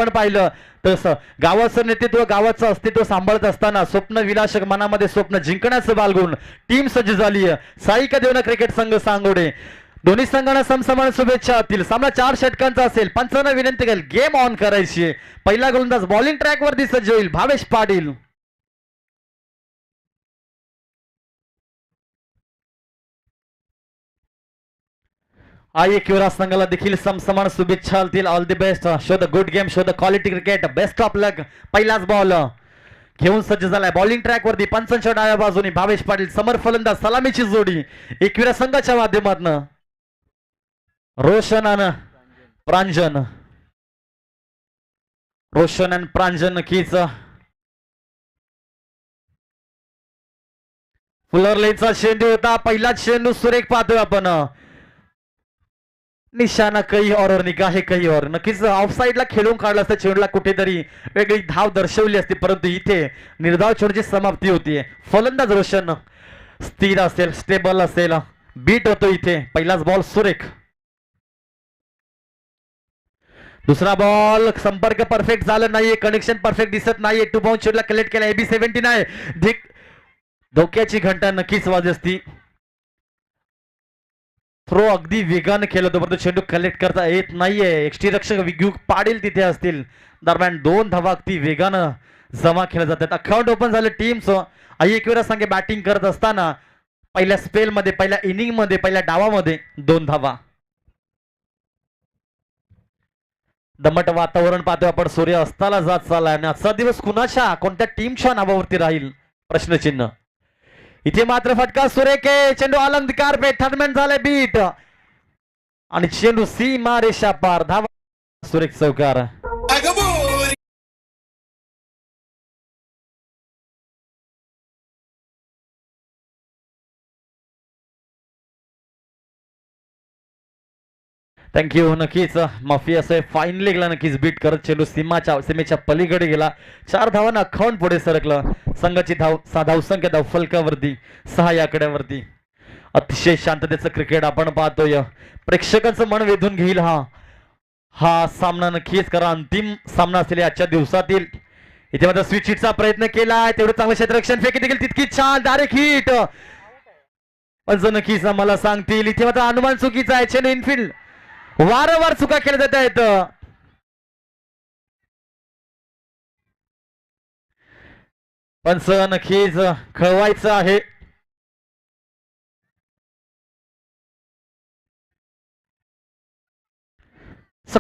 आपण पाहिलं तसं गावाचं नेतृत्व गावाचं अस्तित्व सांभाळत असताना स्वप्न विलासक मनामध्ये स्वप्न जिंकण्याचं बाळगून टीम सज्ज झाली आहे साईका देवना क्रिकेट संघ सांगोडे. दोन्ही संघांना समसमान शुभेच्छा असतील. सामना 4 षटकांचा असेल. पंचांना विनंती करेल गेम ऑन करायची आहे. पहिला गोलंदाज बॉलिंग ट्रॅक वरती सज्ज होईल भावेश पाटील. आई युवराज संघाला देखील समसमान शुभेच्छा असतील. All the best. Show the good game, show the quality cricket. Best of luck. पहिलाच बॉल घेऊन सज्ज झालाय बॉलिंग ट्रॅक वरती. पंचांच्या डाव्या बाजूने भावेश पाटील. समर फलंदाज सलामीची जोडी एकविरा संघाच्या माध्यमातून रोशन आणि प्रांजन. रोशन आणि प्रांजन नक्कीच फुलरलेचा चेंडू होता. पहिलाच चेंडू सुरेख पाहतोय आपण. निशाणा कही और निगाहे कही और. नक्कीच ऑफसाईडला खेळून काढला असता चेंडूला कुठेतरी वेगळी धाव दर्शवली असती परंतु इथे निर्धाव चेंडूची समाप्ती होतीये. फलंदाज रोशन स्थिर असेल स्टेबल असेल बीट होतो इथे. पहिलाच बॉल सुरेख. दुसरा बॉल संपर्क परफेक्ट झाला नाहीये कनेक्शन परफेक्ट दिसत नाहीये. 2 बाउंस चेंडूला कलेक्ट केला. AB 79 धोक्याची घंटा नक्कीच वाजली असती. थ्रो अगदी वेगाने केलं होतं परंतु चेंडू कलेक्ट करता येत नाहीये. एक्स्ट्री रक्षक विग्युक पाडील तिथे असतील. दरम्यान 2 धावा अगदी वेगानं जमा केल्या जातात. अकाउंट ओपन झालं टीमचं. आई एकविरा संघे बॅटिंग करत असताना पहिल्या स्पेल मध्ये पहिल्या इनिंग मध्ये पहिल्या डावामध्ये 2 धावा. दमट वातावरण पाहतोय आपण. सूर्य अस्ताला जात चाललाय आणि आजचा दिवस कुणाच्या कोणत्या टीमच्या नावावरती राहील प्रश्नचिन्ह. इथे मात्र फटका सुरेख आहे. चेंडू अलंकार पे थर्डमॅन झालाय बीट आणि चेंडू सीमा रेषा पार. धावा सुरेख चौकार. थँक्यू. नक्कीच माफी असे फाईन लेगला नक्कीच बीट करत चेंडू सीमेच्या पलीकडे गेला. 4 धावांना अकाउंट पुढे सरकलं. संघाची धावसंख्या धावफलकावरती 6 या आकड्यावरती. अतिशय शांततेचं क्रिकेट आपण पाहतोय. प्रेक्षकांचं मन वेधून घेईल हा सामना नक्कीच करा. अंतिम सामना असेल आजच्या दिवसातील. इथे मात्र स्विच हिटचा प्रयत्न केलाय. तेवढं चांगलं क्षेत्ररक्षण फेकी देखील तितकी छान डायरेक्ट हिट. पण नक्कीच मला सांगतील इथे मात्र अनुमान चुकीचा आहे. चेंडू इनफिल्ड वारंवार चुका केल्या जात आहेत. पण नक्कीच कळवायचं आहे.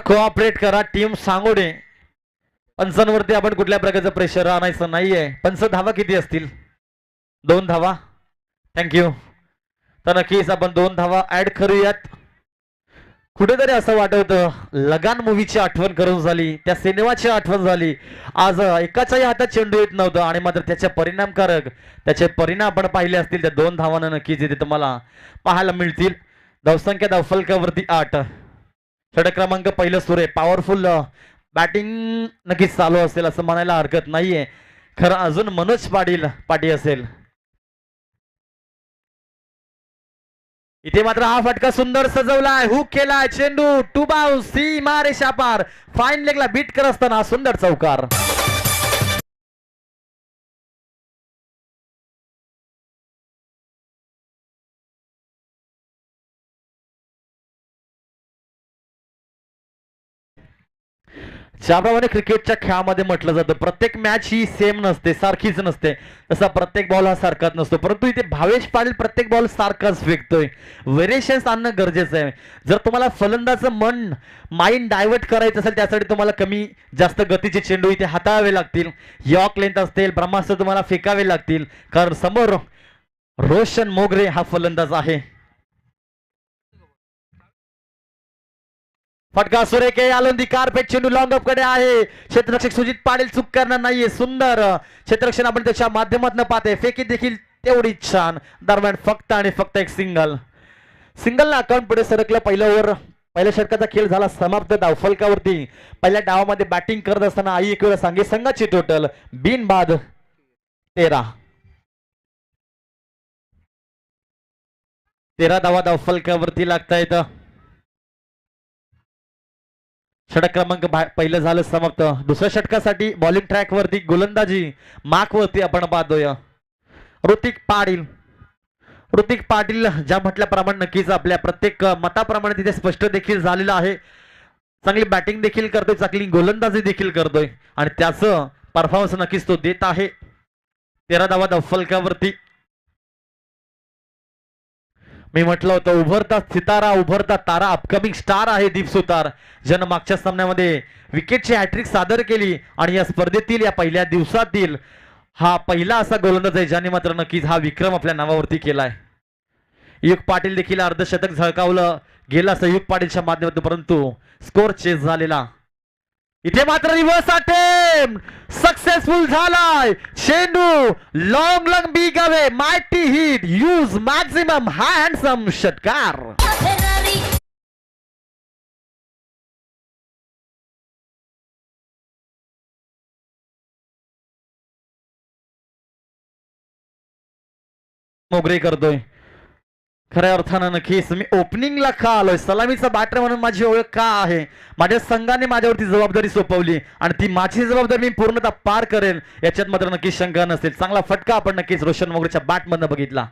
कोऑपरेट करा टीम सांगोडे. पंचांवरती आपण कुठल्या प्रकारचं प्रेशर आणायचं नाहीये. पंच धावा किती असतील? 2 धावा. थँक्यू. तर नक्कीच आपण 2 धावा ऍड करूयात. कुठेतरी असं वाटतं लगान मूवीची आठवण करून झाली. त्या सिनेमाची आठवण झाली. आज एकाच्याही हातात चेंडू येत नव्हतं आणि मात्र त्याचे त्याचे परिणाम आपण पाहिले असतील. त्या 2 धावांना नक्कीच इथे तुम्हाला पाहायला मिळतील. धावसंख्या धावफलकावरती 8. षटक क्रमांक पहिलं सुरे. पॉवरफुल बॅटिंग नक्कीच चालू असेल असं म्हणायला हरकत नाहीये. खरं अजून मनोज पाटील असेल. इथे मात्र हा फटका सुंदर सजवलाय. हुक केलाय. चेंडू 2 बाउन्स सीमा रेषा पार. फाईन लेगला बीट करत असताना सुंदर चौकार. ज्याप्रमाणे क्रिकेटच्या खेळामध्ये म्हटलं जातं प्रत्येक मॅच ही सेम नसते सारखीच नसते. तसा प्रत्येक बॉल हा सारखाच नसतो. परंतु इथे भावेश पाटील प्रत्येक बॉल सारखाच फेकतोय. व्हेरिएशन्स आणणं गरजेचं आहे. जर तुम्हाला फलंदाचं माइंड डायव्हर्ट करायचं असेल त्यासाठी तुम्हाला कमी जास्त गतीचे चेंडू इथे हाताळावे लागतील. यॉर्क लेंथ असतील ब्रह्मास्त्र तुम्हाला फेकावे लागतील. कारण समोर रोशन मोगरे हा फलंदाज आहे. फटका सुरेख आहे. आलोंदी कारपेट चेंडू लॉंग अप कडे आहे. क्षेत्ररक्षक सुजित पाटील चूक करणार नाहीये. सुंदर क्षेत्ररक्षण आपण त्याच्या माध्यमातून पाहते. फेकी देखील तेवढी छान. दरम्यान फक्त आणि फक्त एक सिंगलला अकाउंट पुढे सरकलं. पहिल्या षटकाचा खेळ झाला समाप्त. धावफलकावरती पहिल्या डावामध्ये बॅटिंग करत असताना आई एकवेळा सांगे संघाची टोटल बिनबाद 13 धावा धावफलकावरती लागतायत. षटक क्रमांक पहिलं झालं समाप्त. दुसऱ्या षटकासाठी बॉलिंग ट्रॅक वरती गोलंदाजी मार्क वरती आपण पाहतोय ऋतिक पाटील. ऋतिक पाटील ज्या म्हटल्याप्रमाणे नक्कीच आपल्या प्रत्येक मताप्रमाणे तिथे स्पष्ट देखील झालेलं आहे. चांगली बॅटिंग देखील करतोय, चांगली गोलंदाजी देखील करतोय आणि त्याचं परफॉर्मन्स नक्कीच तो देत आहे. 13 धावा फलकावरती. मी म्हटलं होतं उभरता सितारा, उभरता तारा, अपकमिंग स्टार आहे दीप सुतार, ज्यानं मागच्या सामन्यामध्ये विकेटची हॅट्रिक सादर केली आणि या स्पर्धेतील या पहिल्या दिवसातील हा पहिला असा गोलंदाज आहे ज्याने मात्र नक्कीच हा विक्रम आपल्या नावावरती केलाय. युग पाटील देखील अर्धशतक झळकावलं गेला युग पाटीलच्या माध्यमातून, परंतु स्कोर चेस झालेला. इथे मात्र रिव्हर्स अटेम्प्ट सक्सेसफुल झालाय. चेंडू long long big away, mighty hit, use maximum, handsome षटकार. मोगरे करतोय. खऱ्या अर्थानं नक्कीच मी ओपनिंगला का आलोय, सलामीचा बॅटर म्हणून माझी ओळख का आहे, माझ्या संघाने माझ्यावरती जबाबदारी सोपवली आणि ती माझी जबाबदारी मी पूर्णतः पार करेल याच्यात मात्र नक्कीच शंका नसेल. चांगला फटका आपण नक्कीच रोशन मोगरेच्या बॅट मधनं बघितला.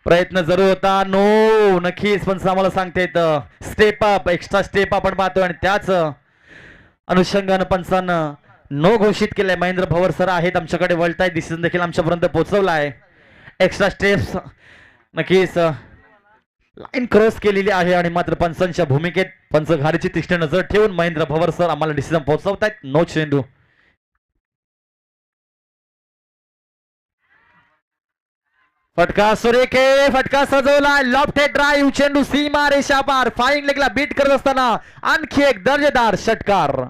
प्रयत्न जरूर होता, नो नक्कीच पण आम्हाला सांगता येतं स्टेप अप, एक्स्ट्रा स्टेप आपण पाहतोय आणि त्याच अनुषंगानं पंचानं नो घोषित केलंय. महेंद्र भवर सर आहेत आमच्याकडे, वळताय डिसिजन देखील आमच्यापर्यंत पोहोचवला आहे. एक्स्ट्रा स्टेप्स नक्कीच लाईन क्रॉस केलेली आहे आणि मात्र पंचांच्या भूमिकेत पंच घारीची तीक्ष्ण नजर ठेवून महेंद्र भवर सर आम्हाला डिसिजन पोहोचवतायत. नो चेंडू. फटका सुरेखे, फटका सजवला, लॉफ्टेड ड्राईव्ह, चेंडू सीमा रेषा पार, फाईंग लेगला बीट करत असताना आणखी एक दर्जेदार षटकार.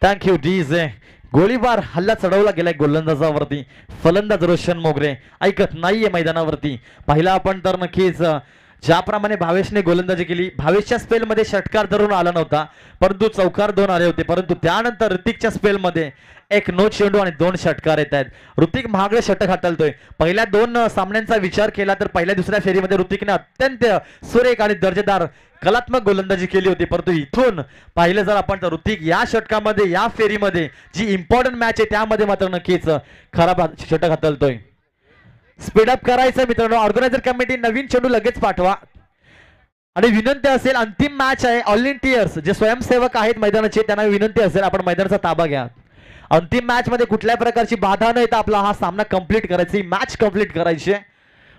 Thank you DJ. गोळीबार हल्ला चढवला गेलाय गोलंदाजावरती. फलंदाज रोशन मोगरे ऐकत नाहीये मैदानावरती. पहिला आपण तर नक्कीच ज्याप्रमाणे भावेशने गोलंदाजी केली, भावेशच्या स्पेलमध्ये षटकार धरून आला नव्हता परंतु चौकार 2 आले होते, परंतु त्यानंतर ऋतिकच्या स्पेलमध्ये एक नो चेंडू आणि 2 षटकार येत आहेत. ऋतिक महागडे षटक हाताळतोय. पहिल्या 2 सामन्यांचा विचार केला तर पहिल्या दुसऱ्या फेरीमध्ये ऋतिकने अत्यंत सुरेख आणि दर्जेदार कलात्मक गोलंदाजी केली होती, परंतु इथून पाहिलं जर आपण तर ऋतिक या षटकामध्ये या फेरीमध्ये जी इम्पॉर्टंट मॅच आहे त्यामध्ये मात्र नक्कीच खराब षटक हाताळतोय. स्पीडअप करायचं मित्रांनो, ऑर्गनायझर कमिटी नवीन चेंडू लगेच पाठवा आणि विनंती असेल अंतिम मॅच आहे. ऑलिंटियर्स जे स्वयंसेवक आहेत मैदानाचे त्यांना विनंती असेल आपण मैदानाचा ताबा घ्या. अंतिम मॅच मध्ये कुठल्या प्रकारची बाधा न येता आपला हा सामना कंप्लीट करायची, मॅच कंप्लीट करायची.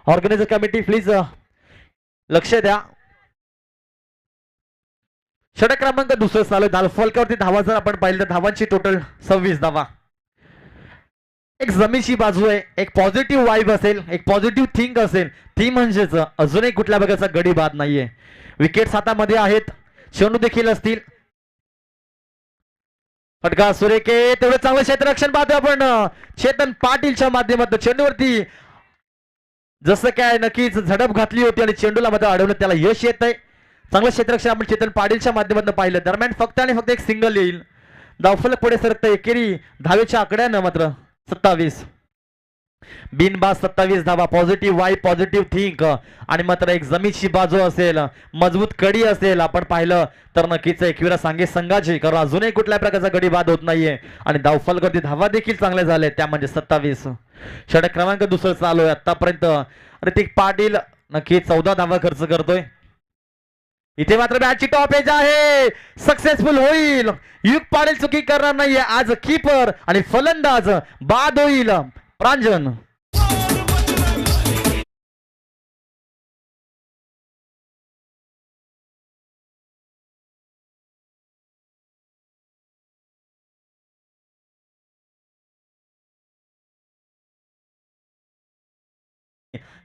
ऑर्गनायझर कमिटी प्लीज लक्ष द्या. षटक क्रमांक दुसरं चालू आहे. फलकावरती धावा जर आपण पाहिलं तर धावांची टोटल 26 धावा. एक जमीची बाजू आहे, एक पॉझिटिव्ह वाईब असेल, एक पॉझिटिव्ह थिंक असेल, ती म्हणजेच अजूनही कुठल्या प्रकारचा गडी बाद नाहीये. विकेट हातामध्ये आहेत, चेंडू देखील असतील. फटका सुरेखे, तेवढं चांगलं क्षेत्ररक्षण पाहतोय आपण चेतन पाटीलच्या माध्यमातून. चेंडूवरती जसं काय नक्कीच झडप घातली होती आणि चेंडूला मात्र अडवण्यात त्याला यश येत आहे. चांगलं क्षेत्ररक्षण आपण चेतन पाटीलच्या माध्यमातून पाहिलं. दरम्यान फक्त आणि फक्त एक सिंगल येईल. धावफलक पुढे सरकतं एकेरी धावेच्या आकड्यानं मात्र 27 बिनबाद 27 धावा. पॉझिटिव्ह वाईब, पॉझिटिव्ह थिंक आणि मात्र एक जमीची बाजू असेल, मजबूत कडी असेल आपण पाहिलं तर नक्कीच एकविरा सांगे संघाची, कारण अजूनही कुठल्या प्रकारचा गडी बाद होत नाहीये आणि धावफलकावरती धावा देखील चांगल्या झाल्या त्या म्हणजे 27. षटक क्रमांक दुसरं चालू आहे आतापर्यंत. ऋतिक पाटील नक्की 14 धावा खर्च करतोय. इथे मात्र बॅटची टॉप एज आहे, सक्सेसफुल होईल. युग पाटील चुकी करणार नाहीये आज कीपर आणि फलंदाज बाद होईल प्रांजन.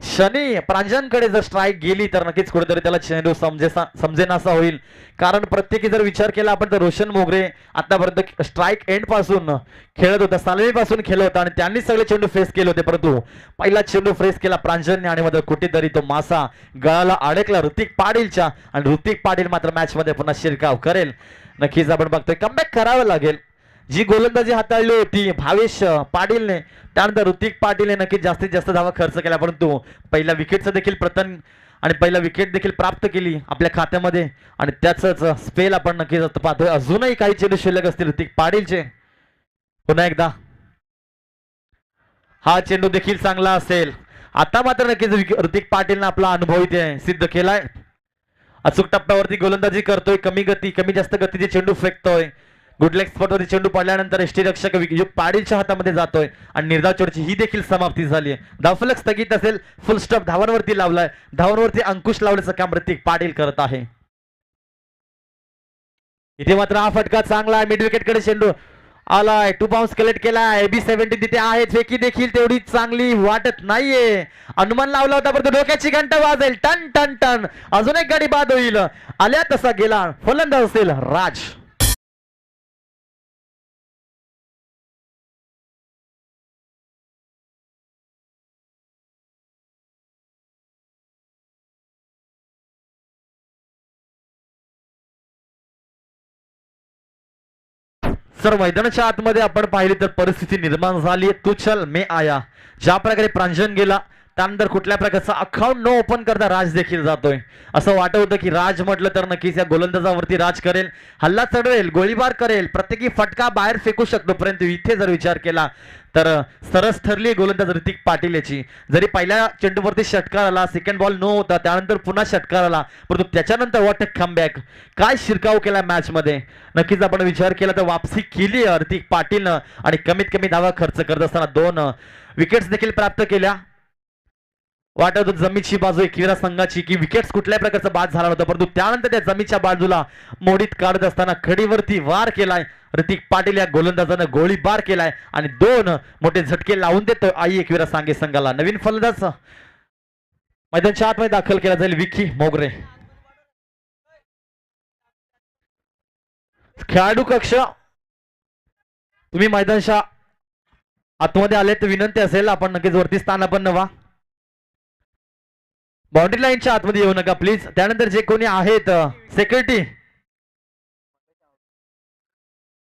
शनी प्रांजनकडे जर स्ट्राईक गेली तर नक्कीच कुठेतरी त्याला चेंडू समजेनासा होईल, कारण प्रत्येकी जर विचार केला आपण तर रोशन मोगरे आतापर्यंत स्ट्राईक एंड पासून खेळत होता, सालवी पासून खेळत होता आणि त्यांनी सगळे चेंडू फेस केले होते, परंतु पहिला चेंडू फेस केला प्रांजनने आणि मात्र कुठेतरी तो मासा गळाला अडकला ऋतिक पाटीलच्या आणि ऋतिक पाटील मात्र मॅच मध्ये पुन्हा शिरकाव करेल. नक्कीच आपण बघतोय कमबॅक करावं लागेल. जी गोलंदाजी हाताळली होती भावेश पाटीलने, त्यानंतर ऋतिक पाटीलने नक्कीच जास्तीत जास्त धावा खर्च केला, परंतु पहिल्या विकेटचं देखील प्रतन आणि पहिला विकेट देखील प्राप्त केली आपल्या खात्यामध्ये. आणि त्याच स्पेल आपण नक्कीच पाहतोय. अजूनही काही चेंडू शिल्लक असतील ऋतिक पाटीलचे. पुन्हा एकदा हा चेंडू देखील चांगला असेल. आता मात्र नक्कीच ऋतिक पाटीलने आपला अनुभव इथे सिद्ध केलाय. अचूक टप्प्यावरती गोलंदाजी करतोय, कमी गती कमी जास्त गतीचे चेंडू फेकतोय. गुड लेग स्पॉटवरती चेंडू पडल्यानंतर यष्टीरक्षक पाटीलच्या हातामध्ये जातोय आणि निर्धाव चेंडूची ही देखील समाप्ती झाली आहे. धावफलक स्थगित असेल, फुल स्टॉप धावांवरती लावलाय. धावांवरती अंकुश लावण्याचं काम ऋतिक पाटील करत आहे. इथे मात्र हा फटका चांगला आहे. मिड विकेट कडे चेंडू आलाय, 2 बाउन्स कलेक्ट केलाय. AB-17 तिथे आहे, फेकी देखील तेवढी चांगली वाटत नाहीये. अनुमान लावला होता परंतु डोक्याची घंटा वाजेल, टन टन टन. अजून एक गाडी बाद होईल. आल्या तसा गेला. फलंदाज असेल राज. सर मैदानाच्या आतमध्ये आपण पाहिली तर परिस्थिती निर्माण झाली. तू चल मे आया, ज्या प्रकारे प्रांजन गेला त्यानंतर कुठल्या प्रकारचा अकाउंट न ओपन करता राज देखील जातोय. असं वाटत होतं की राज म्हटलं तर नक्कीच या गोलंदाजावरती राज करेल, हल्ला चढवेल, गोळीबार करेल, प्रत्येकी फटका बाहेर फेकू शकतो. परंतु इथे जर विचार केला तर सरस ठरली गोलंदाज ऋतिक पाटील याची. जरी पहिल्या चेंडूवरती षटकार आला, सेकंड बॉल नो होता, त्यानंतर पुन्हा षटकार आला, परंतु त्याच्यानंतर व्हॉट अ कमबॅक, काय शिरकाव केला मॅच मध्ये. नक्कीच आपण विचार केला तर वापसी केली ऋतिक पाटीलनं आणि कमीत कमी धावा खर्च करत असताना 2 विकेट्स देखील प्राप्त केल्या. वाटत होत जमीची बाजू एकविरा संघाची की विकेट्स कुठल्या प्रकारचा बाद झाला होता, परंतु त्यानंतर त्या जमीच्या बाजूला मोडीत काढत असताना खडीवरती वार केलाय ऋतिक पाटील या गोलंदाजानं, गोळीबार केलाय आणि 2 मोठे झटके लावून देतो आई एकविरा सांगे संघाला. नवीन फलंदाज मैदानाच्या आतमध्ये दाखल केला जाईल विकी मोगरे. खेळाडू कक्ष तुम्ही मैदानाच्या आतमध्ये आले तर विनंती असेल आपण नक्कीच वरती स्थानापन्न व्हा. बाउंड्री लाईनच्या आतमध्ये येऊ नका प्लीज. त्यानंतर जे कोणी आहेत सेक्युरिटी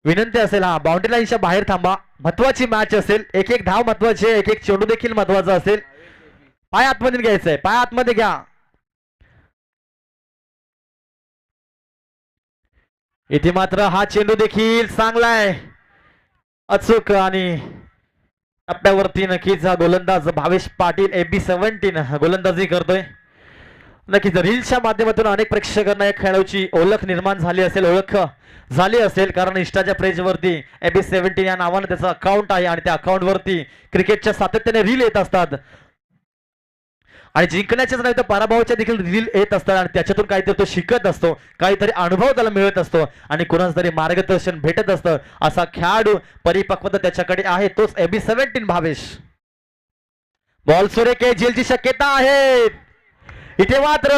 विनंती असेल हा बाउंड्री लाईनच्या बाहेर थांबा. महत्वाची मॅच असेल, एक एक धाव महत्वाची आहे, एक एक चेंडू देखील महत्वाचा असेल. पाय आतमध्ये घ्यायचंय, पाय आतमध्ये घ्या. इथे मात्र हा चेंडू देखील चांगला आहे, अचूक आणि टप्प्यावरती नक्कीच हा गोलंदाज भावेश पाटील AB-17 गोलंदाजी करतोय. नक्कीच रील्सच्या माध्यमातून अनेक प्रेक्षकांना या खेळाडूची ओळख निर्माण झाली असेल, ओळख झाली असेल, कारण इंस्टाच्या पेजवरती AB-17 या नावानं त्याचं अकाउंट आहे आणि त्या अकाउंट वरती क्रिकेटच्या सातत्याने रील येत असतात आणि जिंकण्याच्याच नाही तर पराभवाच्या देखील रील येत असतात आणि त्याच्यातून काहीतरी तो शिकत असतो, काहीतरी अनुभव त्याला मिळत असतो आणि कुणाच तरी मार्गदर्शन भेटत असतं. असा खेळाडू परिपक्वता त्याच्याकडे आहे, तोच AB-17 भावेश. बॉल सुरेख झेलची शक्यता आहे. इथे मात्र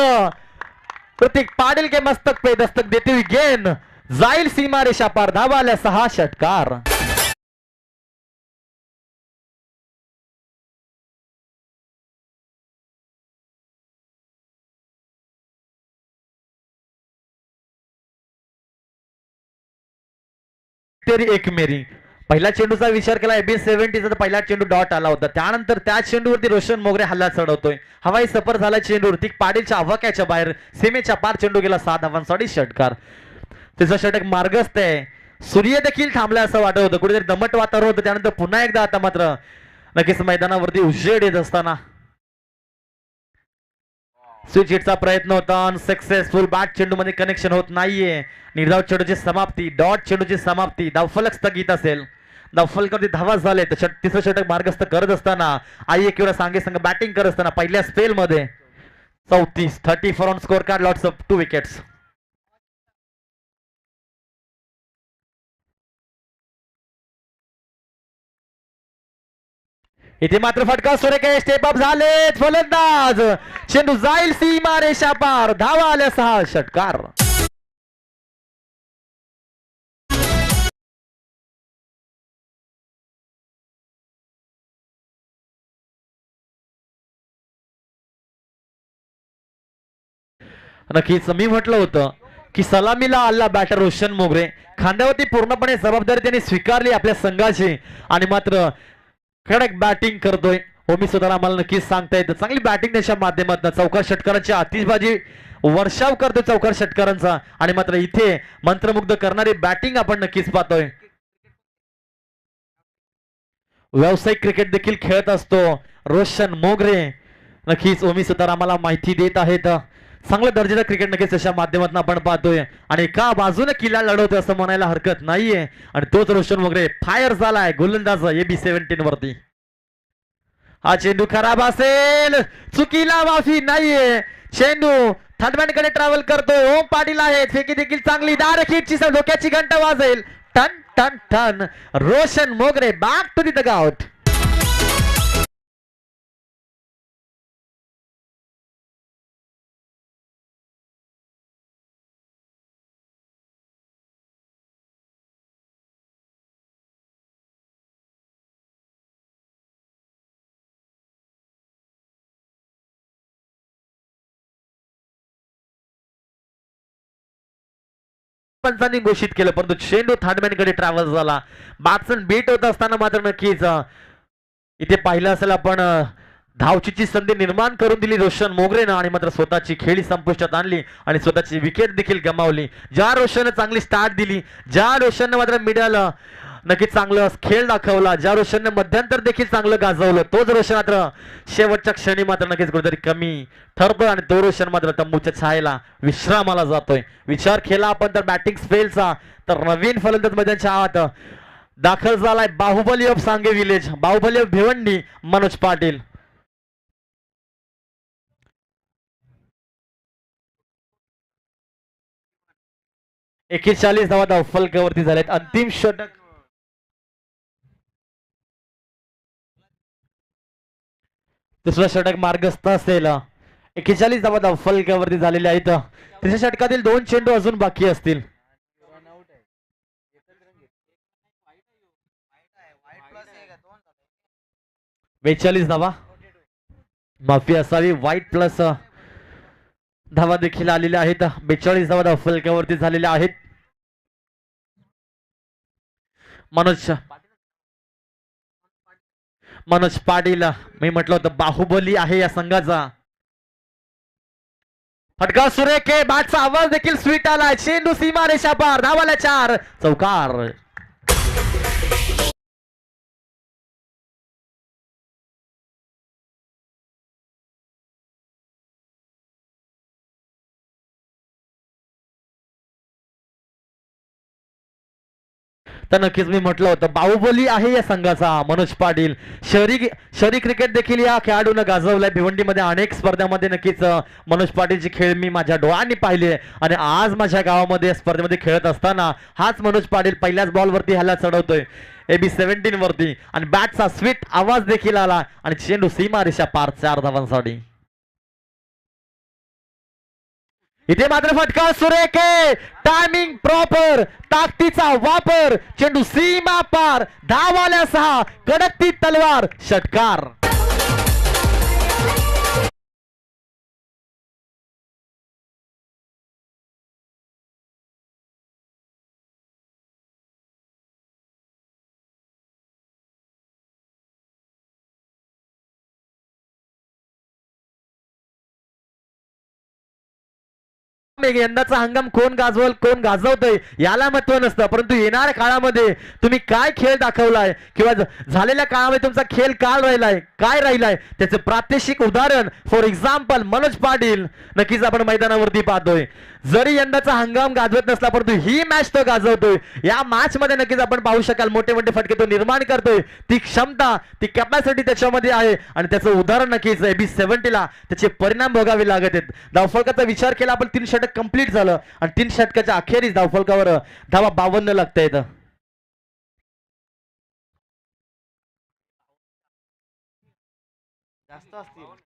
ऋतिक पाटील के मस्तक पे दस्तक देते हुए गेंद जाईल सीमा रेषा पार. धावा आल्या 6 षटकार. तेरी एक मेरी. पहिला चेंडूचा विचार केला AB-17 चा, पहिला चेंडू डॉट आला होता, त्यानंतर त्या चेंडूवरती रोशन मोगरे हल्ला चढवतोय. हवाई सफर झाला चेंडू ऋतिक पाटीलच्या आवाक्याच्या बाहेर, सीमेच्या पार चेंडू गेला 7 धावांसाठी षटकार. त्याचा षटक मार्गस्थ आहे. सूर्य देखील थांबला असं वाटत होतं, कुठेतरी दमट वातावरण होतं. त्यानंतर पुन्हा एकदा आता मात्र नक्कीच मैदानावरती उजेड येत असताना स्विच हिटचा प्रयत्न होता, अनसक्सेसफुल. बॅट चेंडू मध्ये कनेक्शन होत नाहीये. निर्धाव चेंडूची समाप्ती, डॉट चेंडूची समाप्ती. धावफलक स्थगित असेल, धावफलकावरती धावा झाले. तर तिसरं षटक मार्गस्थ करत असताना आई एकविरा सांगे संघ बॅटिंग करत असताना पहिल्या स्पेल मध्ये 34 on score card, lots of 2 wickets. इथे मात्र फटका सुरेख स्टेप अप झाले. फलंदाज चेंडू जाईल सीमा रेषा पार. धावा आल्या 6 षटकार. नक्कीच मी म्हटलं होतं की सलामीला आला बॅटर रोशन मोगरे. खांद्यावरती पूर्णपणे जबाबदारी त्यांनी स्वीकारली आपल्या संघाची आणि मात्र कडक बॅटिंग करतोय. होमी सुद्धा आम्हाला नक्कीच सांगता येतं चांगली बॅटिंग त्याच्या माध्यमातून चौकार षटकारांची आतिषबाजी वर्षाव करतोय चौकार षटकारांचा आणि मात्र इथे मंत्रमुग्ध करणारी बॅटिंग आपण नक्कीच पाहतोय. व्यावसायिक क्रिकेट देखील खेळत असतो रोशन मोगरे. नक्कीच ओमी सुतार आम्हाला माहिती देत आहेत. चांगल्या दर्जाचं क्रिकेट नक्कीच त्याच्या माध्यमातून आपण पाहतोय आणि एका बाजूने किल्ला लढवतोय असं म्हणायला हरकत नाहीये आणि तोच रोशन मोगरे फायर झालाय गोलंदाज AB-17 वरती. हा चेंडू खराब असेल चुकीला माफी नाहीये. चेंडू थर्डमॅनकडे ट्रॅव्हल करतोय. ओम पाटील आहेत फेकी देखील चांगली दारखीटची डोक्याची घंटा वाजेल. टन टन टन रोशन मोगरे बॅक टू दी डगआउट. पंचांनी घोषित केलं परंतु चेंडू थर्डमॅनकडे ट्रॅव्हल झाला. बॅट्समन बीट होत असताना मात्र नक्कीच इथे पाहिलं असेल आपण धावचीची संधी निर्माण करून दिली रोशन मोगरेनं आणि मात्र स्वतःची खेळी संपुष्टात आणली आणि स्वतःची विकेट देखील गमावली. ज्या रोशनने चांगली स्टार्ट दिली, ज्या रोशनने मात्र मिडल नक्कीच चांगलं खेळ दाखवला, ज्या रोशनने मध्यंतर देखील चांगलं गाजवलं, तोच रोशन मात्र शेवटच्या क्षणी मात्र नक्कीच कुठेतरी कमी ठरतोय आणि तो रोशन मात्र तंबूच्या छायेला विश्रामाला जातोय. विचार केला आपण तर बॅटिंग स्पेलचा तर नवीन फलंदाज मैदानाच्या आत दाखल झालाय बाहुबली ऑफ सांगे विलेज, बाहुबली ऑफ भिवंडी मनोज पाटील. एकेचाळीस धावा फलकावरती झालेत. अंतिम षटक दुसरा षटक मार्गस्थ असेल. 41 धावा फलकावरती झालेले आहेत. तिसऱ्या षटकातील 2 चेंडू अजून बाकी असतील. 42 धावा माफी असावी. वाईट प्लस धावा देखील आलेल्या आहेत. 42 धावा फलकावरती झालेल्या आहेत. मनोज पाटील मी म्हटलं होतं बाहुबली आहे या संघाचा. फटका सुरेख बॅटचा आवाज देखील स्वीट आलाय. चेंडू सीमा रेषा पार धावाला 4 चौकार. तर नक्कीच मी म्हटलं होतं बाहुबली आहे या संघाचा मनोज पाटील. शहरी क्रिकेट देखील या खेळाडूनं गाजवलाय. भिवंडीमध्ये अनेक स्पर्धामध्ये नक्कीच मनोज पाटीलची खेळ मी माझ्या डोळ्यांनी पाहिले आणि आज माझ्या गावामध्ये स्पर्धेमध्ये खेळत असताना हाच मनोज पाटील पहिल्याच बॉलवरती ह्याला चढवतोय AB-17 वरती आणि बॅटचा स्वीट आवाज देखील आला आणि चेंडू सीमा रेषा पार 4 धावांसाठी. इथे मात्र फटका सुरेख टायमिंग प्रॉपर ताकदीचा वापर चेंडू सीमा पार धावाल्या 6 कडकती तलवार षटकार. यंदाचा हंगाम कोण गाजवल कोण गाजवतोय याला महत्व नसतं परंतु येणाऱ्या काळामध्ये तुम्ही काय खेळ दाखवलाय किंवा झालेल्या काळामध्ये तुमचा खेळ काय राहिलाय त्याचं प्रात्यक्षिक उदाहरण फॉर एक्झाम्पल मनोज पाटील नक्कीच आपण मैदानावरती पाहतोय. जरी यंदाचा हंगाम गाजवत नसला परंतु ही मॅच तो गाजवतोय. या मॅच मध्ये नक्कीच आपण पाहू शकाल मोठे मोठे फटके तो निर्माण करतोय. ती क्षमता ती कॅपॅसिटी त्याच्यामध्ये आहे आणि त्याचं उदाहरण नक्कीच AB-17 ला त्याचे परिणाम भोगावे लागत आहेत. धावफलकाचा विचार केला आपण 3 षटक कंप्लीट झालं आणि 3 षटकाच्या अखेरीस धावफलकावर धावा 52 लागतायत. जास्त असतील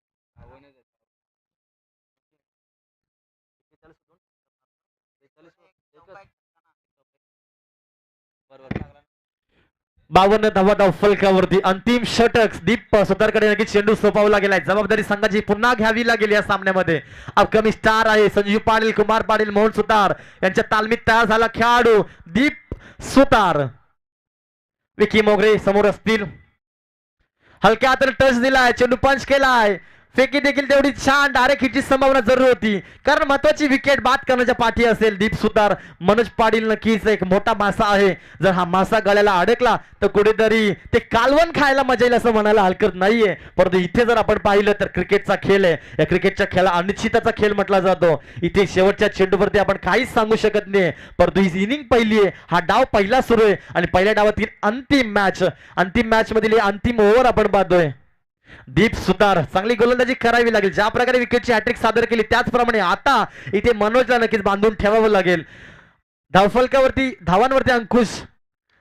52 धावा धाव फलकावरती अंतिम षटक दीप सुतारकडे नक्कीच चेंडू सोपवला गेलाय. जबाबदारी संघाची पुन्हा घ्यावी लागेल या सामन्यामध्ये. अपकमिंग स्टार आहे संजीव पाटील, कुमार पाटील, मोहन सुतार यांच्या तालमीत तयार झाला खेळाडू दीप सुतार. विकी मोगरे समोर असतील. हलक्या हाताने टच दिलाय, चेंडू पंच केलाय, फेकी देखील तेवढी छान, डायरेक्ट हिटची संभावना जरूर होती कारण महत्वाची विकेट बाद करण्याच्या पाठी असेल दीप सुतार. मनोज पाटील नक्कीच एक मोठा मासा आहे. जर हा मासा गळ्याला अडकला तर कुठेतरी ते कालवण खायला मजा येईल असं म्हणायला हरकत नाहीये. परंतु इथे जर आपण पाहिलं तर क्रिकेटचा खेळ आहे. या क्रिकेटच्या खेळा अनिश्चितताचा खेळ म्हटला जातो. इथे शेवटच्या चेंडूवरती आपण काहीच सांगू शकत नाही. परंतु ही इनिंग पहिली आहे, हा डाव पहिला सुरू आहे आणि पहिल्या डावातील अंतिम मॅच मधील अंतिम ओव्हर आपण पाहतोय. दीप सुतार चांगली गोलंदाजी करावी लागेल. ज्या प्रकारे विकेटची हॅट्रिक सादर केली त्याचप्रमाणे आता इथे मनोजला नक्कीच बांधून ठेवावं लागेल. धावफलकावरती धावांवरती अंकुश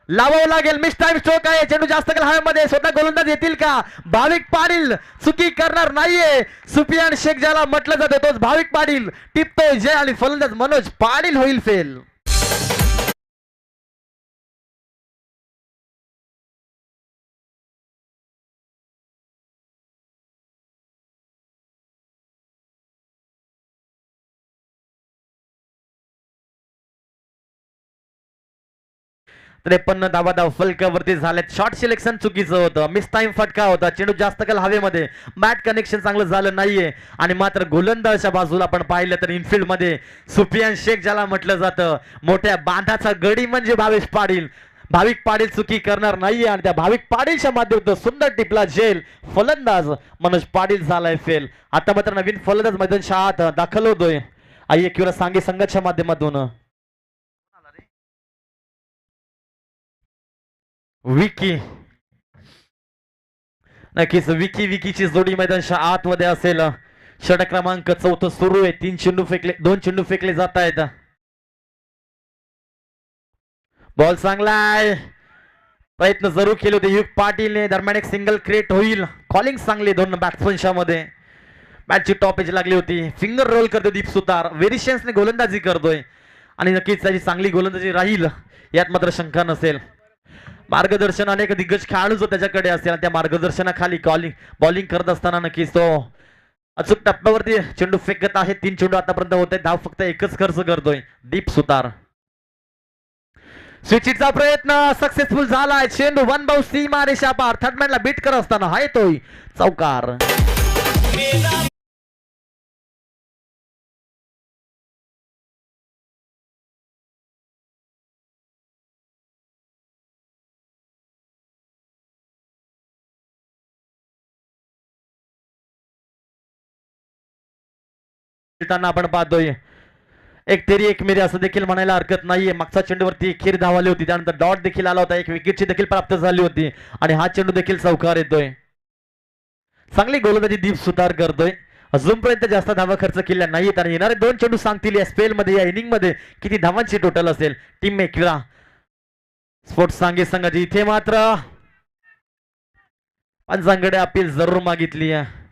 लावावं लागेल. मिस टाइम स्ट्रोक आहे, चेंडू जास्त काळ हवेमध्ये. स्वतः गोलंदाज येतील का? भाविक पाटील चुकी करणार नाहीये. सुफियान शेख ज्याला म्हटलं जातं तोच भाविक पाटील टिपतोय जय आणि फलंदाज मनोज पाटील होईल फेल. त्रेपन्न धावा धाव फलकावरती झाल्यात. शॉर्ट सिलेक्शन चुकीचं होतं, मिस टाइम फटका होता, चेंडू जास्त काल हवेमध्ये, बॅट कनेक्शन चांगलं झालं नाहीये. आणि मात्र गोलंदाजच्या बाजूला आपण पाहिलं तर इनफिल्ड मध्ये सुफियान शेख ज्याला म्हटलं जातं मोठ्या बांधाचा गडी म्हणजे भाविक पाटील चुकी करणार नाहीये आणि त्या भाविक पाटीलच्या माध्यमातून सुंदर टिपला जेल. फलंदाज मनोज पाटील झालाय फेल. आता मात्र नवीन फलंदाज मैदान शाळात दाखल होतोय आई किंवा सांगे संघाच्या माध्यमातून. विकी नक्कीच विकीची जोडी मैदानच्या आतमध्ये असेल. षटक क्रमांक 4 सुरू आहे. 2 चेंडू फेकले जात आहेत. बॉल चांगलाय, प्रयत्न जरूर केले होते युग पाटीलने. दरम्यान एक सिंगल क्रिएट होईल. कॉलिंग चांगली दोन बॅट्समनच्या मध्ये. बॅटची टॉप एज लागली होती. फिंगर रोल करतो दीप सुतार. वेरिशन्सने गोलंदाजी करतोय आणि नक्कीच त्याची चांगली गोलंदाजी राहील यात मात्र शंका नसेल. मार्गदर्शन अनेक दिग्गज खेळाडू जो त्याच्याकडे असेल त्या मार्गदर्शनाखाली बॉलिंग करत असताना नक्कीच तो अचूक टप्प्यावरती चेंडू फेकत आहे. 3 चेंडू आतापर्यंत होते, धाव फक्त एकच खर्च करतोय दीप सुतार. स्विचिटचा प्रयत्न सक्सेसफुल झालाय. चेंडू वन बाउ सीमा रेषा पार. थर्डमॅनला बीट करत असताना हा येतोय चौकार. आपण पाहतोय एक तेरी एक मेरी असं देखील म्हणायला हरकत नाहीये. मागच्या चेंडूवरती खेर धावली होती, त्यानंतर डॉट देखील आला होता, एक विकेटची देखील प्राप्त झाली होती आणि हा चेंडू देखील चौकार येतोय. चांगली गोलंदाजी दीप सुतार करतोय. अजूनपर्यंत जास्त धावा खर्च केल्या नाहीत आणि येणारे 2 चेंडू सांगतील या स्पेल मध्ये, या इनिंग मध्ये किती धावांची टोटल असेल. टीम एकविरा स्पोर्ट्स सांगे संघाची इथे मात्र पंचांकडे अपील जरूर मागितली आहे.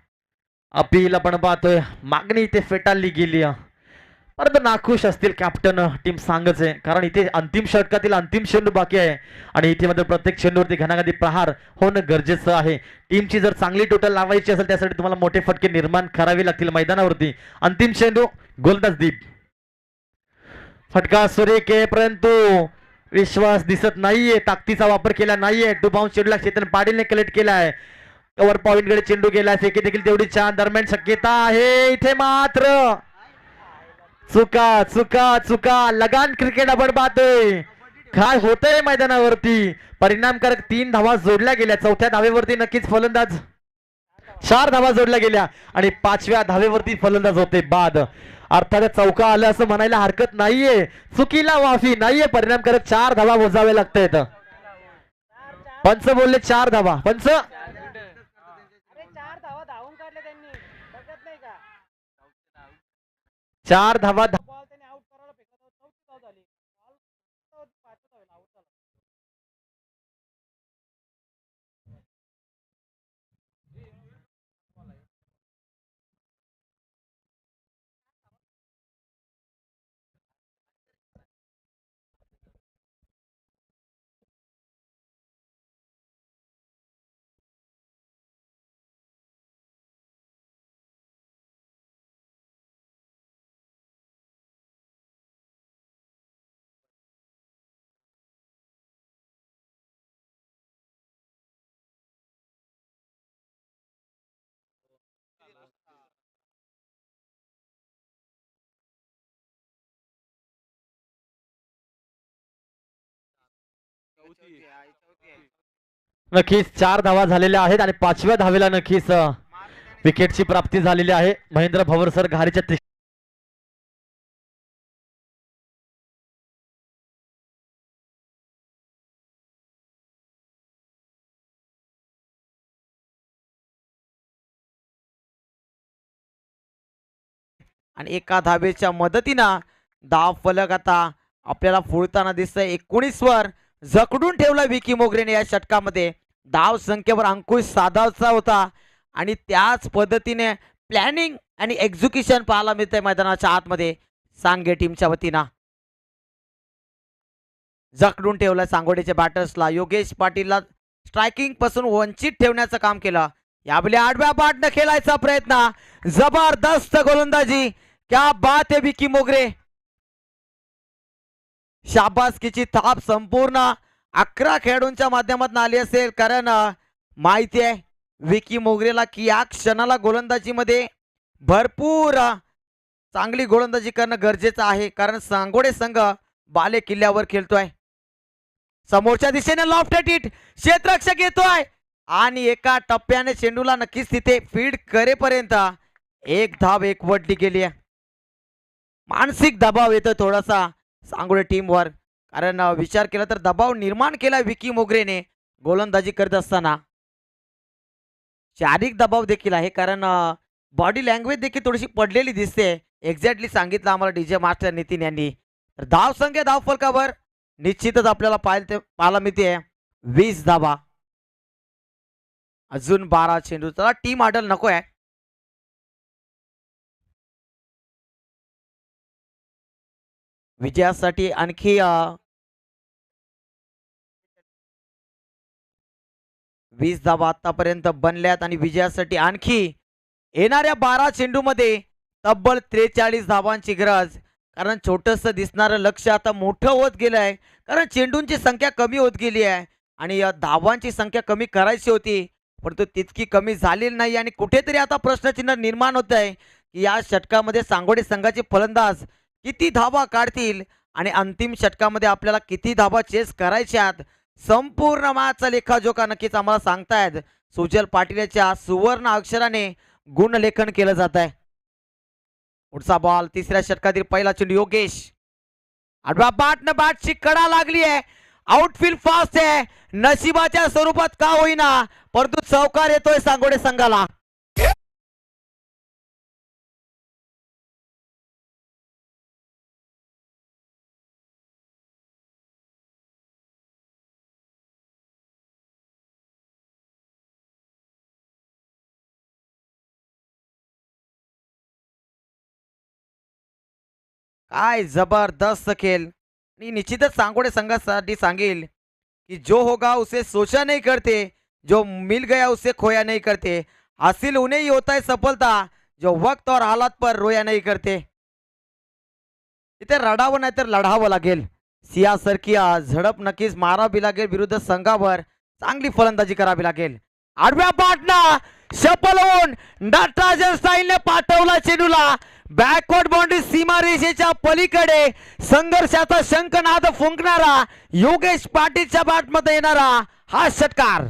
अपील आपण पाहतोय मागणी इथे फेटाळली गेली. परंतु नाखुश असतील कॅप्टन टीम सांगच आहे कारण इथे अंतिम षटकातील अंतिम चेंडू बाकी आहे आणि इथे मात्र प्रत्येक चेंडूवरती घणाघाती प्रहार होणं गरजेचं आहे. टीमची जर चांगली टोटल लावायची असेल त्यासाठी तुम्हाला मोठे फटके निर्माण करावे लागतील मैदानावरती. अंतिम चेंडू गोलंदाज दीप. फटका सुरेख आहे परंतु विश्वास दिसत नाहीये, ताकदीचा वापर केला नाहीये. 2 बाउन्स चेंडूला चेतन पाटीलने कलेक्ट केलाय. कव्हर पॉइंट कडे चेंडू गेलाय, फेकी देखील तेवढी छान. दरम्यान शक्यता आहे इथे मात्र चुका चुका चुका. लगान क्रिकेट आपण पाहतोय. काय होतंय मैदानावरती. परिणामकारक 3 धावा जोडल्या गेल्या. 4थ्या धावेवरती नक्कीच फलंदाज 4 धावा जोडल्या गेल्या आणि 5व्या धावेवरती फलंदाज होते बाद. अर्थात चौका आलं असं म्हणायला हरकत नाहीये. चुकीला माफी नाहीये. परिणामकारक 4 धावा मोजावे लागतायत. पंच बोलले 4 धावा. पंच 4 धावा नक्कीच 4 धावा झालेल्या आहेत आणि 5व्या धावेला नक्कीच विकेटची प्राप्ती झालेली आहे. महेंद्र भवर सर घारीच्या आणि एका धावेच्या मदतीनं धाव फलक आता आपल्याला फुलताना दिसतंय. 19 वर जकडून ठेवला विकी मोगरेने या षटकामध्ये. धाव संख्येवर अंकुश साधायचा होता आणि त्याच पद्धतीने प्लॅनिंग आणि एक्झिक्युशन पाहायला मिळतंय मैदानाच्या आतमध्ये सांगे टीमच्या वतीनं. जकडून ठेवलं सांगोडेच्या बॅटर्सला. योगेश पाटीलला स्ट्रायकिंग पासून वंचित ठेवण्याचं काम केलं. यावेळी आडव्या बाटनं खेळायचा प्रयत्न. जबरदस्त गोलंदाजी. क्या बात है विकी मोगरे. शाबासकीची थाप संपूर्ण 11 खेळाडूंच्या माध्यमातून आली असेल, कारण माहिती आहे विकी मोगरेला की या क्षणाला गोलंदाजीमध्ये भरपूर चांगली गोलंदाजी करणं गरजेचं आहे, कारण सांगोडे संघ बाले किल्ल्यावर खेळतोय. समोरच्या दिशेने लॉफ्टेड हिट क्षेत्ररक्षक येतोय आणि एका टप्प्याने चेंडूला नक्कीच तिथे फीड करेपर्यंत एक धाव एकवटली गेली आहे. मानसिक दबाव येतो थोडासा सांगोडे टीमवर, कारण विचार केला तर दबाव निर्माण केला विकी मोगरेने गोलंदाजी करत असताना. शारीरिक दबाव देखील आहे, कारण बॉडी लँग्वेज देखील थोडीशी पडलेली दिसते. एक्झॅक्टली सांगितलं आम्हाला डीजे मास्टर नितीन यांनी. तर धाव संख्या धाव फलकावर निश्चितच आपल्याला पाहायला मिळते 20 धावा. अजून 12 चेंडू. चला टीम आडल नको आहे. विजयासाठी आणखी 20 धावा आतापर्यंत बनल्यात आणि विजयासाठी आणखी येणाऱ्या 12 चेंडूमध्ये तब्बल 43 धावांची गरज. कारण छोटस दिसणारं लक्ष आता मोठं होत गेलं आहे, कारण चेंडूंची संख्या कमी होत गेली आहे आणि धावांची संख्या कमी करायची होती, परंतु तितकी कमी झालेली नाही. आणि कुठेतरी आता प्रश्नचिन्ह निर्माण होत आहे की या षटकामध्ये सांगोडे संघाचे फलंदाज किती धावा काढतील आणि अंतिम षटकामध्ये आपल्याला किती धावा चेस करायच्यात. संपूर्ण मॅचचा लेखाजोखा नक्कीच आम्हाला सांगतायत सुजल पाटीलच्या सुवर्ण अक्षराने गुणलेखन केलं जात आहे. पुढचा बॉल तिसऱ्या षटकातील पहिला चेंडू. योगेश आडवा बॅटनं बॅटची कडा लागली आहे. आउटफील्ड फास्ट आहे, नशिबाच्या स्वरूपात का होईना, परंतु चौकार येतोय सांगोडे संघाला. काय जबरदस्त खेळ. आणि निश्चितच सांगोडे संघासाठी सांगेल कि जो होगा उसे सोचा नहीं करते, जो मिल गया उसे खोया नहीं करते. हासिल उन्हें ही होता है सफलता जो वक्त और हालात पर रोया नहीं करते. इथे रडावं नाही तर लढावं लागेल. सियासारखी झडप नक्कीच मारावी लागेल. विरुद्ध संघावर चांगली फलंदाजी करावी लागेल. आडव्या बॅटना सफल होऊन नटराजन स्टाईलने पाठवला चेंडूला बॅकवर्ड बाउंड्री सीमारेषेच्या पलीकडे. संघर्षाचा शंखनाद फुंकणारा योगेश पाटीलच्या बॅटमध्ये येणारा हा षटकार.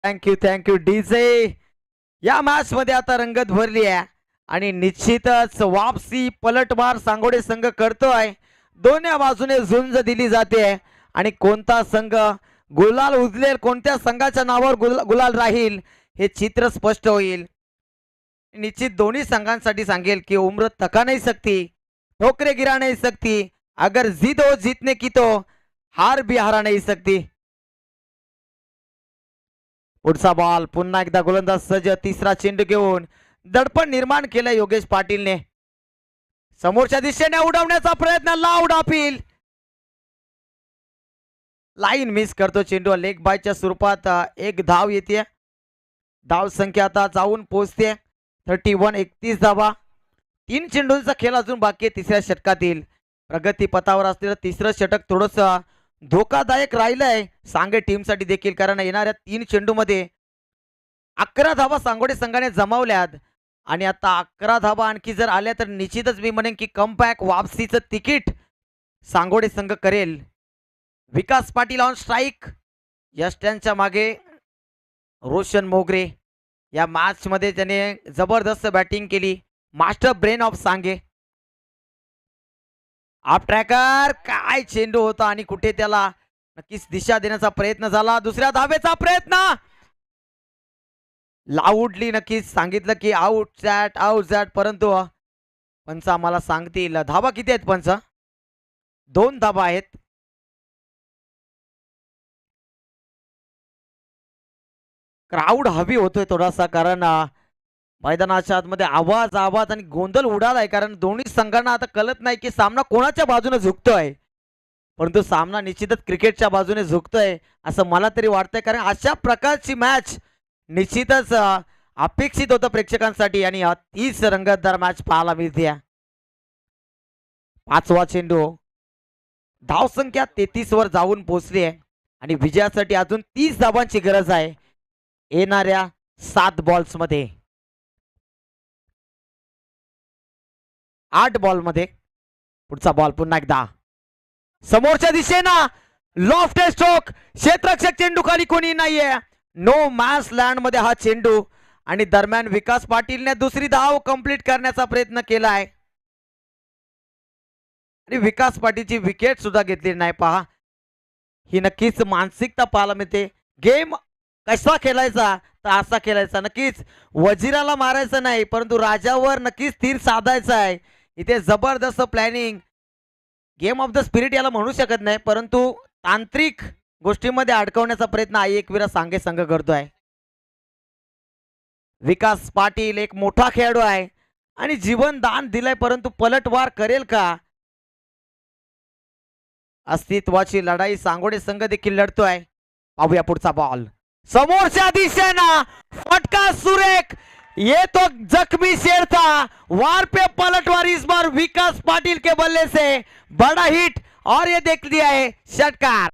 Thank you DJ. या मॅच मध्ये आता रंगत भरली आहे आणि निश्चितच वापसी पलटवार सांगोडे संघ करतोय. दोन्ही बाजूने झुंज दिली जाते आणि कोणता संघ गुलाल उजलेल, कोणत्या संघाच्या नावावर गुलाल राहील हे चित्र स्पष्ट होईल. निश्चित दोन्ही संघांसाठी सांगेल की उम्र थका नहीं सकती, ठोकरे गिरा नहीं सकती, अगर जिद हो जीतने की तो हार भी हरा नहीं सकती. पुढचा बॉल पुन्हा एकदा गोलंदाज सज्ज. तिसरा चेंडू घेऊन दडपण निर्माण केलं योगेश पाटीलने. समोरच्या दिशेने उडवण्याचा प्रयत्न. Loud appeal. लाईन मिस करतो चेंडू. लेग बायच्या स्वरूपात एक धाव येते. धाव संख्या आता जाऊन पोहोचते 31, 31 धावा. 3 चेंडूंचा खेळ अजून बाकी आहे तिसऱ्या षटकातील. प्रगती पथावर असलेलं तिसरं षटक थोडस धोकादायक राहिलंय सांगे टीमसाठी देखील, कारण येणाऱ्या 3 चेंडूमध्ये 11 धावा सांगोडे संघाने जमावल्यात आणि आता 11 धावा आणखी जर आल्या तर निश्चितच मी म्हणेन की कमबॅक वापसीचं तिकीट सांगोडे संघ करेल. विकास पाटील ऑन स्ट्राईक. यष्ट्यांच्या मागे रोशन मोगरे. या मॅच मध्ये त्याने जबरदस्त बॅटिंग केली. मास्टर ब्रेन ऑफ सांगे. आप ट्रॅकर काय चेंडू होता आणि कुठे त्याला नक्कीच दिशा देण्याचा प्रयत्न झाला. दुसऱ्या धावेचा प्रयत्न लाऊडली नक्कीच सांगितलं की आउट झॅट, परंतु पंच आम्हाला सांगतील धावा किती आहेत पंच. 2 धावा आहेत. क्राऊड हवी होतोय थोडासा, कारण मैदानाच्या आतमध्ये आवाज आणि गोंधळ उडालाय, कारण दोन्ही संघांना आता कळत नाही की सामना कोणाच्या बाजूने झुकतोय, परंतु सामना निश्चितच क्रिकेटच्या बाजूने झुकतोय असं मला तरी वाटतंय, कारण अशा प्रकारची मॅच निश्चितच अपेक्षित होतं प्रेक्षकांसाठी आणि तीच रंगतदार मॅच पाहायला मिळते. 5वा चेंडू. धाव संख्या 33 वर जाऊन पोहोचली आहे आणि विजयासाठी अजून 30 धावांची गरज आहे येणाऱ्या 7 बॉल्स मध्ये. 8 बॉल मध्ये. पुढचा बॉल पुन्हा एकदा समोरच्या दिशेनं लॉफ्ट स्ट्रोक. क्षेत्ररक्षक चेंडू खाली कोणी नाहीये. नो मॅच लँड मध्ये हा चेंडू आणि दरम्यान विकास पाटीलने दुसरी धाव कंप्लीट करण्याचा प्रयत्न केलाय आणि विकास पाटीलची विकेट सुद्धा घेतली नाही. पहा, ही नक्कीच मानसिकता पाहायला मिळते. गेम कसा खेळायचा तर असा खेळायचा. नक्कीच वजिराला मारायचं नाही, परंतु राजावर नक्कीच तीर साधायचा आहे. इथे जबरदस्त planning. Game of the spirit याला म्हणू शकत नाही, परंतु तांत्रिक गोष्टीमध्ये अडकवण्याचा प्रयत्न आई एकविरा सांगे संघ करतोय. विकास पाटील एक मोठा खेळाडू आहे आणि जीवन दान दिलंय, परंतु पलटवार करेल का? अस्तित्वाची लढाई सांगोडे संघ देखील लढतोय. पाहूया पुढचा बॉल. समोरच्या दिशेनं फटका सुरेख येतो. जख्मी शेर था, वार पे पलटवार. इस बार विकास पाटिल के बल्ले से बड़ा हिट और ये देख लिया है षटकार.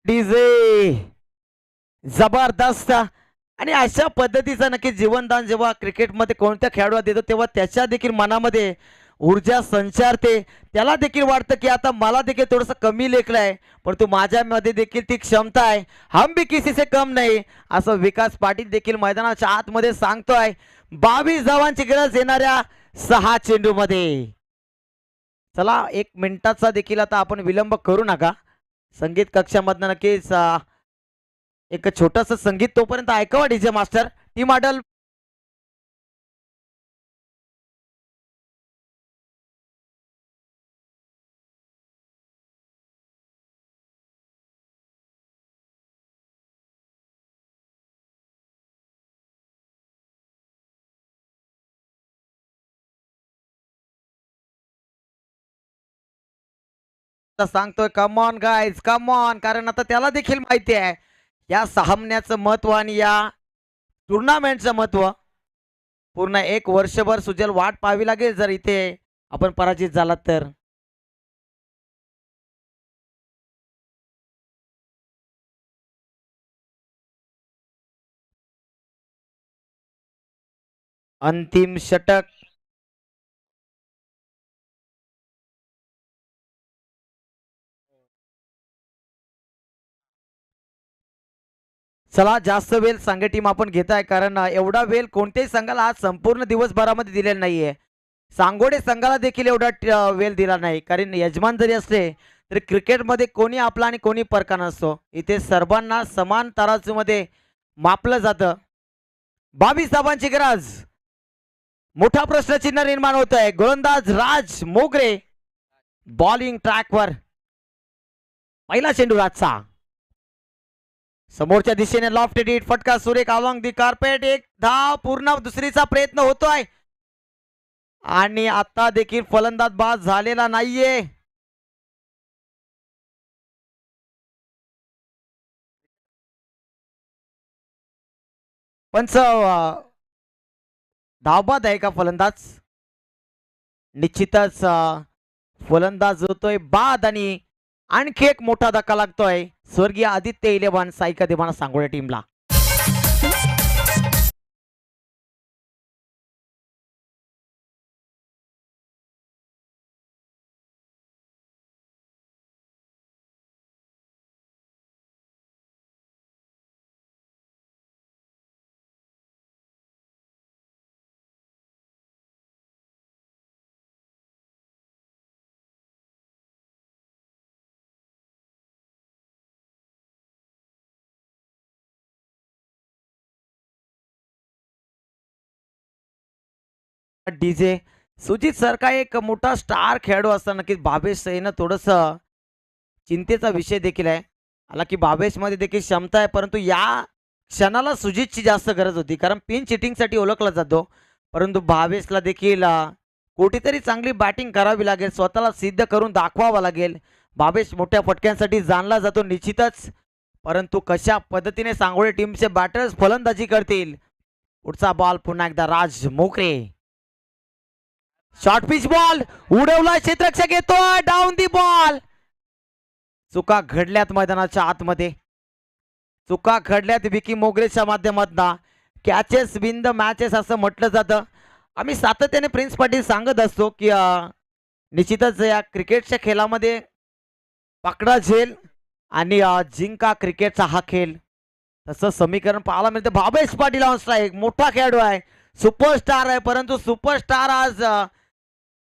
डीजे जबरदस्त. आणि अशा पद्धतीचं नक्की जीवनदान जेव्हा क्रिकेटमध्ये कोणत्या खेळाडूला देतो तेव्हा त्याच्या देखील मनामध्ये ऊर्जा संचारते. त्याला देखील वाटतं की आता मला देखील थोडंसं कमी लेखलंय, परंतु माझ्यामध्ये देखील ती क्षमता आहे. हम भी किसी से कम नाही, असं विकास पाटील देखील मैदानाच्या आतमध्ये सांगतोय. 22 धावांची गरज येणाऱ्या 6 चेंडूमध्ये. चला 1 मिनिटाचा देखील आता आपण विलंब करू नका. संगीत कक्षामधनं नक्कीच एक छोटस संगीत तोपर्यंत ऐकावा डीजे मास्टर. टीम आडल सांगतोय come on guys, come on, कारण आता त्याला देखील माहिती आहे या सामन्याचं महत्व आणि या टुर्नामेंटचं महत्व. पूर्ण 1 वर्षभर सुजल वाट पाहावी लागेल जर इथे आपण पराजित झालात तर. अंतिम षटक. चला जास्त वेळ सांगे टीम आपण घेत आहे, कारण एवढा वेळ कोणत्याही संघाला आज संपूर्ण दिवसभरामध्ये दिलेला नाहीये. सांगोडे संघाला देखील एवढा वेळ दिला नाही, कारण यजमान जरी असले तरी क्रिकेटमध्ये कोणी आपला आणि कोणी परका नसतो. इथे सर्वांना समान तराजूमध्ये मापलं जातं. 22 धावांची गरज. मोठा प्रश्नचिन्ह निर्माण होत आहे. गोलंदाज राज मोगरे बॉलिंग ट्रॅकवर. पहिला चेंडू राजचा समोरच्या दिशेने लॉफ्टेड हिट, फटका सुरेख अलॉंग दी कार्पेट. एक धाव पूर्ण, दुसरीचा प्रयत्न होतोय आणि आता देखील फलंदाज बाद झालेला नाहीये. पंच धावबाद आहे का फलंदाज? निश्चितच फलंदाज होतोय बाद आणि आणखी एक मोठा धक्का लागतोय स्वर्गीय आदित्य 11 साईका देवाना सांगोळ्या टीमला. डीजे सुजित सर काय एक मोठा स्टार खेळाडू असताना नक्कीच भावेश येणं थोडस चिंतेचा विषय देखील आहे. आला की भावेश मध्ये देखील क्षमता आहे, परंतु या क्षणाला सुजितची जास्त गरज होती, कारण पिन चिटिंग साठी ओळखला जातो. परंतु भावेशला देखील कुठेतरी चांगली बॅटिंग करावी लागेल, स्वतःला सिद्ध करून दाखवावं लागेल. भावेश मोठ्या फटक्यांसाठी जाणला जातो निश्चितच, परंतु कशा पद्धतीने सांगोळे टीमचे बॅटर्स फलंदाजी करतील. पुढचा बॉल पुन्हा एकदा राज मोकरे. शॉर्ट पिच बॉल उडवला, क्षेत्ररक्षक येतोय, डाऊन दी बॉल. चुका घडल्यात मैदानाच्या आतमध्ये, चुका घडल्यात विकी मोगरेच्या माध्यमातून. कॅचेस विन द मॅचेस असं म्हटलं जातं. आम्ही सातत्याने प्रिन्स पाटील सांगत असतो की निश्चितच या क्रिकेटच्या खेळामध्ये पकडा झेल आणि जिंका क्रिकेटचा हा खेळ, तसं समीकरण पाहायला मिळतं. भावेश पाटील ऑन स्ट्राईक, मोठा खेळाडू आहे, सुपरस्टार आहे, परंतु सुपरस्टार आज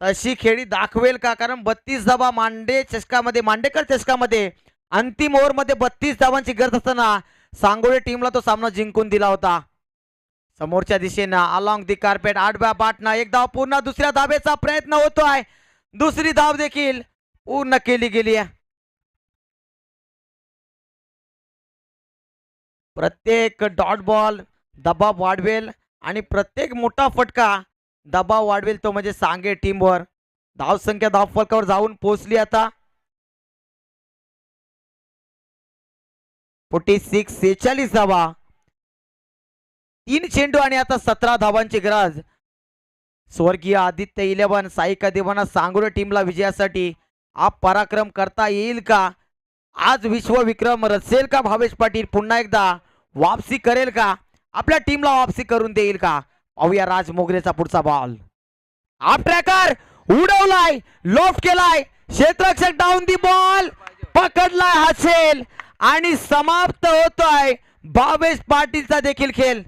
तशी खेळी दाखवेल का? कारण 32 धावा मांडेकर चषकामध्ये अंतिम ओव्हर मध्ये 32 धावांची गरज असताना सांगोळे टीमला तो सामना जिंकून दिला होता. समोरच्या दिशेनं अलॉंग दी कार्पेट 8व्या बॅटनं एक धाव पूर्ण, दुसऱ्या धावेचा प्रयत्न होतोय, दुसरी धाव देखील पूर्ण केली गेली आहे. प्रत्येक डॉट बॉल दबाव वाढवेल आणि प्रत्येक मोठा फटका दबाव वाढवेल, तो म्हणजे सांगे टीमवर. धावसंख्या धावफलकावर जाऊन पोहोचली आता 46 धावा, 3 चेंडू आणि आता 17 धावांची गरज. स्वर्गीय आदित्य 11 साईका देवाना सांगोळे टीमला विजयासाठी हा पराक्रम करता येईल का? आज विश्वविक्रम रचेल का भावेश पाटील? पुन्हा एकदा वापसी करेल का? आपल्या टीमला वापसी करून देईल का? पाहूया राज मोगरेचा पुढचा बॉल. आप ट्रॅकर उडवलाय, लॉफ्ट केलाय, क्षेत्ररक्षक डाऊन दी बॉल, पकडलाय हा खेळ आणि समाप्त होतोय भावेश पाटीलचा देखील खेळ.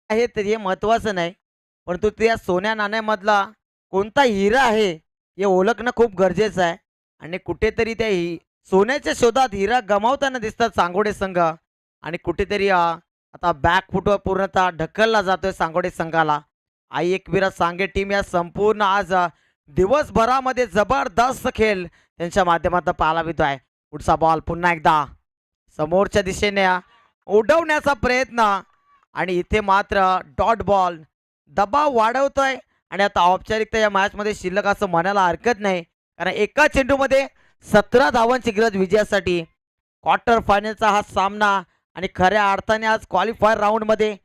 आहे तर हे महत्वाचं नाही, परंतु त्या सोन्या नाण्यामधला कोणता हिरा आहे हे ओळखणं खूप गरजेचं आहे. आणि कुठेतरी त्या सोन्याच्या शोधात हिरा गमावताना दिसतात सांगोडे संघ, आणि कुठेतरी आता बॅक फुटवर पूर्णतः ढकलला जातोय सांगोडे संघाला. आई एकविरा सांगे टीम या संपूर्ण आज दिवसभरामध्ये जबरदस्त खेळ त्यांच्या माध्यमातून पाहायला मिळतोय. पुढचा बॉल पुन्हा एकदा समोरच्या दिशेने उडवण्याचा प्रयत्न, आणि इथे मात्र डॉट बॉल दबाव वाढवतोय. आणि आता औपचारिकता या मॅच मध्ये शिल्लक असं म्हणायला हरकत नाही, कारण एका चेंडूमध्ये 17 धावांची गरज विजयासाठी. क्वार्टर फायनलचा हा सामना आणि खऱ्या अर्थाने आज क्वालिफायर राऊंड मध्ये.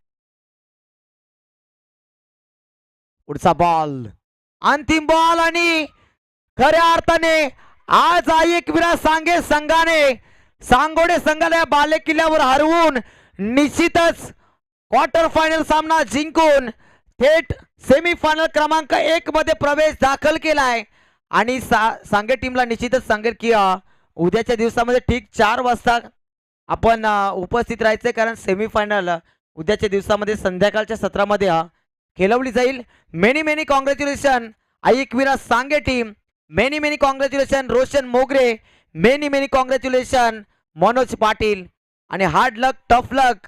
पुढचा बॉल अंतिम बॉल आणि खऱ्या अर्थाने आज एकविरा सांगे संघाने सांगोडे संघाला बाले किल्ल्यावर हरवून निश्चितच क्वार्टर फायनल सामना जिंकून थेट सेमीफायनल क्रमांक 1 मध्ये प्रवेश दाखल केलाय आणि सांगे टीमला निश्चितच सांगेल की उद्याच्या दिवसामध्ये ठीक 4 वाजता आपण उपस्थित राहायचे, कारण सेमीफायनल उद्याच्या दिवसामध्ये संध्याकाळच्या सत्रामध्ये खेळवली जाईल. मेनी कॉंग्रॅच्युलेशन ऐकवीरा सांगे टीम, मेनी कॉंग्रॅच्युलेशन रोशन मोगरे, मेनी कॉंग्रॅच्युलेशन मनोज पाटील आणि हार्ड लक टफ लक